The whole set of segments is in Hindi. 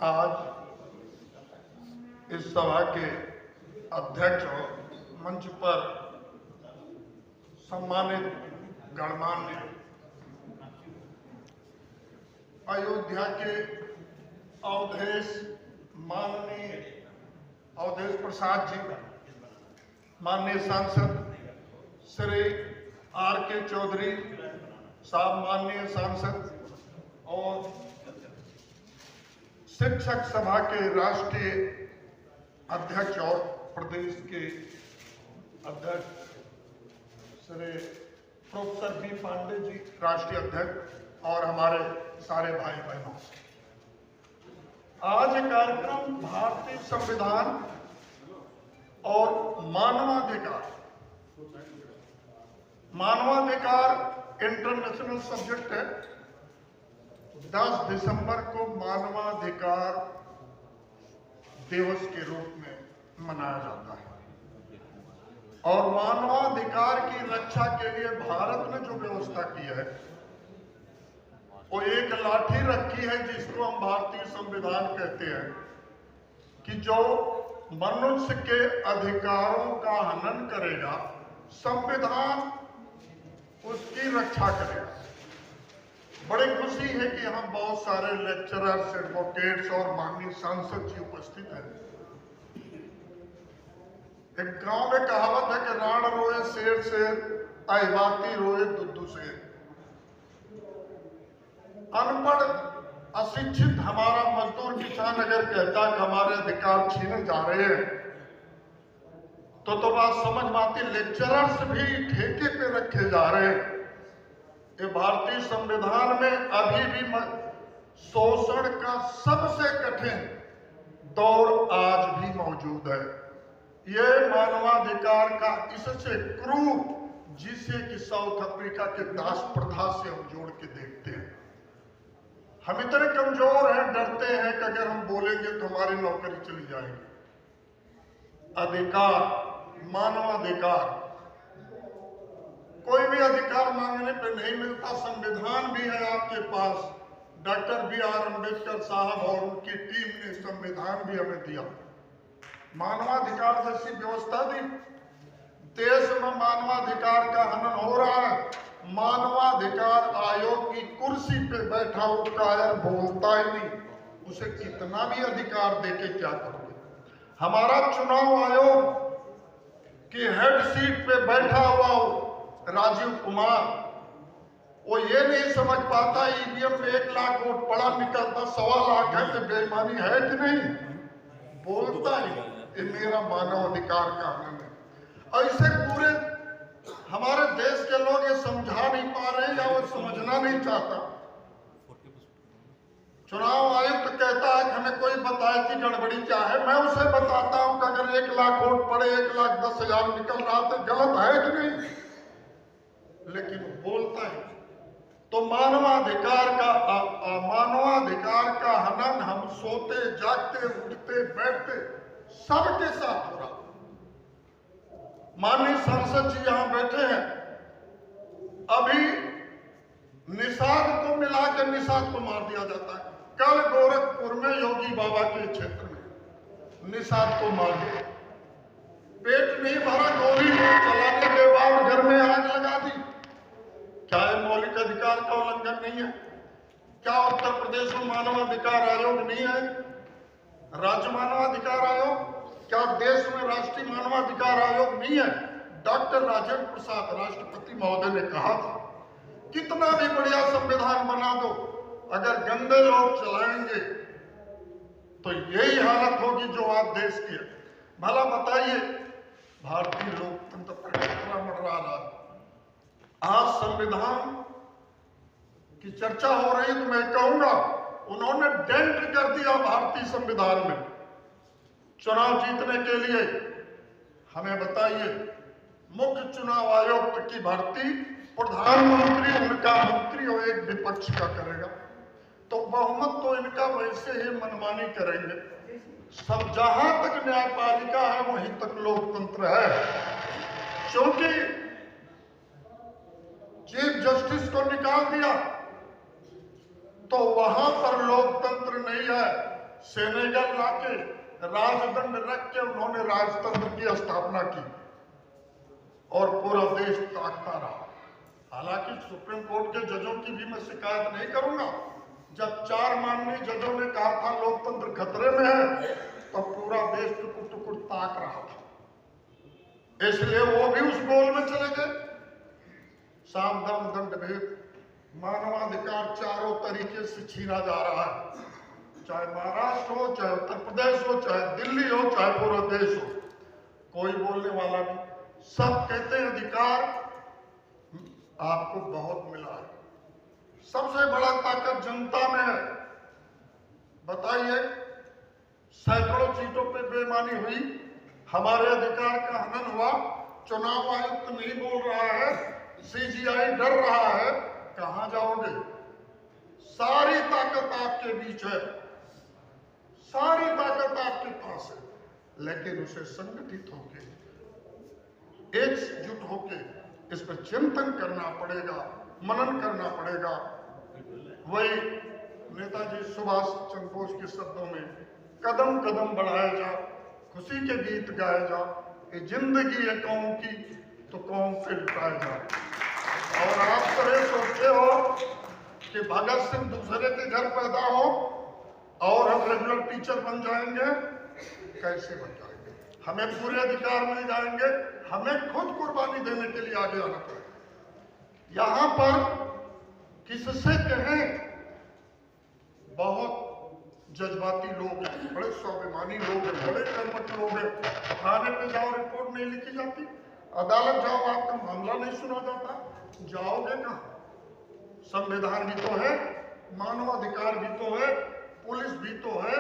आज इस सभा के अध्यक्ष और मंच पर सम्मानित गणमान्य अयोध्या के अवधेश माननीय अवधेश प्रसाद जी, माननीय सांसद श्री R.K. चौधरी साहब, माननीय सांसद, और शिक्षक सभा के राष्ट्रीय अध्यक्ष और प्रदेश के अध्यक्ष श्री प्रोफेसर बी पांडे जी, राष्ट्रीय अध्यक्ष, और हमारे सारे भाई बहनों, आज कार्यक्रम भारतीय संविधान और मानवाधिकार इंटरनेशनल सब्जेक्ट है। 10 दिसंबर को मानवाधिकार दिवस के रूप में मनाया जाता है और मानवाधिकार की रक्षा के लिए भारत ने जो व्यवस्था की है वो एक लाठी रखी है जिसको हम भारतीय संविधान कहते हैं कि जो मनुष्य के अधिकारों का हनन करेगा, संविधान उसकी रक्षा करेगा। बड़ी खुशी है कि यहाँ बहुत सारे लेक्चरर्स, एडवोकेट्स और माननीय सांसद जी उपस्थित हैं। एक गांव में कहावत है कि राण रोए शेर शेर, अहिबाती रोए दुद्दू शेर। अनपढ़ अशिक्षित हमारा मजदूर किसान अगर कहता है कि हमारे अधिकार छीने जा रहे हैं तो बात समझ में आती। लेक्चरर्स भी ठेके पे रखे जा रहे हैं। ये भारतीय संविधान में अभी भी शोषण का सबसे कठिन दौर आज भी मौजूद है। ये मानवाधिकार का इससे क्रूर, जिसे कि साउथ अफ्रीका के दास प्रथा से हम जोड़ के देखते हैं। हम इतने कमजोर हैं, डरते हैं कि अगर हम बोलेंगे तो हमारी नौकरी चली जाएगी। अधिकार, मानवाधिकार, कोई भी अधिकार मांगने पे नहीं मिलता। संविधान भी है आपके पास, डॉक्टर B.R. अम्बेडकर साहब और उनकी टीम ने संविधान भी हमें दिया। मानवाधिकार जैसी व्यवस्था दी। देश में मानवाधिकार का हनन हो रहा है। मानवाधिकार आयोग की कुर्सी पे बैठा वो कायर बोलता ही नहीं। उसे कितना भी अधिकार देके क्या करोगे। हमारा चुनाव आयोग की हेड सीट पे बैठा हुआ राजीव कुमार, वो ये नहीं समझ पाता ईवीएम में 1 लाख वोट पड़ा निकलता 1.25 लाख है तो बेईमानी है कि नहीं। बोलता ही ये मेरा मानव अधिकार का हनन है। ऐसे पूरे हमारे देश के लोग ये समझा नहीं पा रहे या वो समझना नहीं चाहता। चुनाव आयुक्त कहता है कि हमें कोई बताए कि गड़बड़ी क्या है। मैं उसे बताता हूं कि अगर 1 लाख वोट पड़े, 1,10,000 निकल रहा तो गलत है कि नहीं, लेकिन बोलता है। तो मानवाधिकार का हनन हम सोते जागते उठते बैठते सबके साथ हो रहा। माननीय सांसद जी यहां बैठे हैं। अभी निषाद को मिला के निषाद को मार दिया जाता है। कल गोरखपुर में योगी बाबा के क्षेत्र में निषाद को मार दिया। पेट नहीं भरा, गोली चलाने के बाद घर में आग लगा दी। क्या यह मौलिक अधिकार का उल्लंघन नहीं है? क्या उत्तर प्रदेश में मानवाधिकार आयोग नहीं है? राज्य मानवाधिकार आयोग? क्या देश में राष्ट्रीय मानवाधिकार आयोग नहीं है? डॉक्टर राजेंद्र प्रसाद राष्ट्रपति महोदय ने कहा था, कितना भी बढ़िया संविधान बना दो, अगर गंदे लोग चलाएंगे तो यही हालत होगी जो आज देश की है। भला बताइए, भारतीय लोकतंत्र पर खतरा मंडरा रहा है। आज संविधान की चर्चा हो रही तो मैं कहूंगा उन्होंने डेंट कर दिया भारतीय संविधान में। चुनाव जीतने के लिए हमें बताइए, मुख्य चुनाव आयुक्त की भर्ती प्रधानमंत्री, उनका मंत्री और एक विपक्ष का करेगा, तो बहुमत तो इनका वैसे ही मनमानी करेंगे। सब जहां तक न्यायपालिका है वहीं तक लोकतंत्र है। क्योंकि चीफ जस्टिस को निकाल दिया तो वहां पर लोकतंत्र नहीं है। सेनेगल लाके राजदंड रख के उन्होंने राजतंत्र की स्थापना की और पूरा देश ताकता रहा। हालांकि सुप्रीम कोर्ट के जजों की भी मैं शिकायत नहीं करूंगा। जब 4 माननीय जजों ने कहा था लोकतंत्र खतरे में है, तो पूरा देश टुकुर टुकुर ताक रहा था। इसलिए वो भी उस गोल में चले गए। साम दाम दंड भेद, मानवाधिकार चारों तरीके से छीना जा रहा है, चाहे महाराष्ट्र हो, चाहे उत्तर प्रदेश हो, चाहे दिल्ली हो, चाहे पूरा देश हो, कोई बोलने वाला नहीं। सब कहते हैं अधिकार आपको बहुत मिला है। सबसे बड़ा ताकत जनता में है। बताइए, सैकड़ों सीटों पे बेईमानी हुई, हमारे अधिकार का हनन हुआ, चुनाव आयुक्त नहीं बोल रहा है, सीजीआई डर रहा है, कहां जाओगे? सारी ताकत आपके बीच है, सारी ताकत आपके पास है, लेकिन उसे संगठित होके, एकजुट होके इस पर चिंतन करना पड़ेगा, मनन करना पड़ेगा। वही नेताजी सुभाष चंद्र बोस के शब्दों में, कदम कदम बढ़ाया जा, खुशी के गीत गाए जा, ये जिंदगी है कौम की तो कौम से लुटाया जा। और आप तो ये सोचते हो कि भगत सिंह दूसरे के घर पैदा हो और हम रेगुलर टीचर बन जाएंगे? कैसे बन जाएंगे? हमें पूरे अधिकार मिल जाएंगे, हमें खुद कुर्बानी देने के लिए आगे आना पड़ेगा। यहां पर किससे कहें, बहुत जज्बाती लोग हैं, बड़े स्वाभिमानी लोग हैं, बड़े कर्मठ लोग हैं। थाने पे जाओ, रिपोर्ट नहीं लिखी जाती, अदालत जाओ, आपका मामला नहीं सुना जाता, जाओगे कहां? संविधान भी तो है, मानवाधिकार भी तो है, पुलिस भी तो है,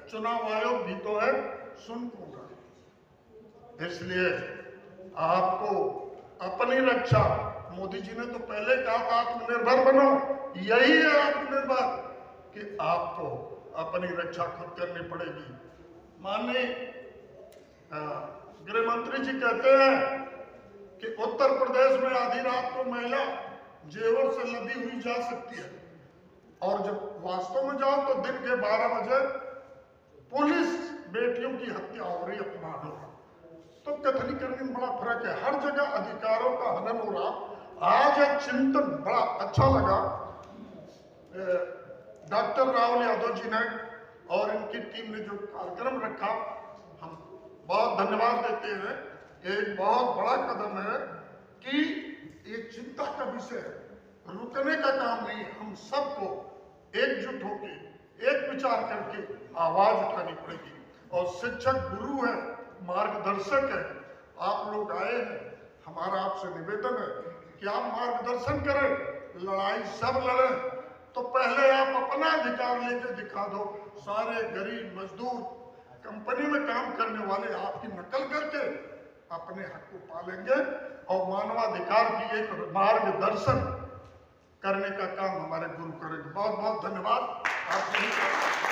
चुनाव आयोग भी तो है, सुन कौन रहा? इसलिए आपको अपनी रक्षा, मोदी जी ने तो पहले कहा था आत्मनिर्भर बनो, यही है आत्मनिर्भर, कि आपको अपनी रक्षा खुद करनी पड़ेगी। माननीय गृह मंत्री जी कहते हैं कि उत्तर प्रदेश में आधी रात को महिला जेवर से लदी हुई जा सकती है, और जब वास्तव में जाओ तो दिन के 12 बजे पुलिस बेटियों की हत्या हो रही है अपराधों का। तो कथनी करने में बड़ा फर्क है। हर जगह अधिकारों का हनन हो रहा। आज एक चिंतन बड़ा अच्छा लगा, डॉक्टर राहुल यादव जी ने और इनकी टीम ने जो कार्यक्रम रखा, हम बहुत धन्यवाद देते हैं। एक बहुत बड़ा कदम है कि एक चिंता का विषय है, रुकने का काम नहीं, हम सबको एकजुट होकर एक विचार करके आवाज उठानी पड़ेगी। और शिक्षक गुरु है, मार्गदर्शक है, आप लोग आए हैं, हमारा आपसे निवेदन है कि आप मार्गदर्शन करें। लड़ाई सब लड़ें, तो पहले आप अपना अधिकार लेके दिखा दो। सारे गरीब मजदूर, कंपनी में काम करने वाले आपकी नकल करके अपने हक को पालेंगे और मानवाधिकार की एक मार्गदर्शन करने का काम हमारे गुरु करेंगे। बहुत बहुत धन्यवाद आप सभी का।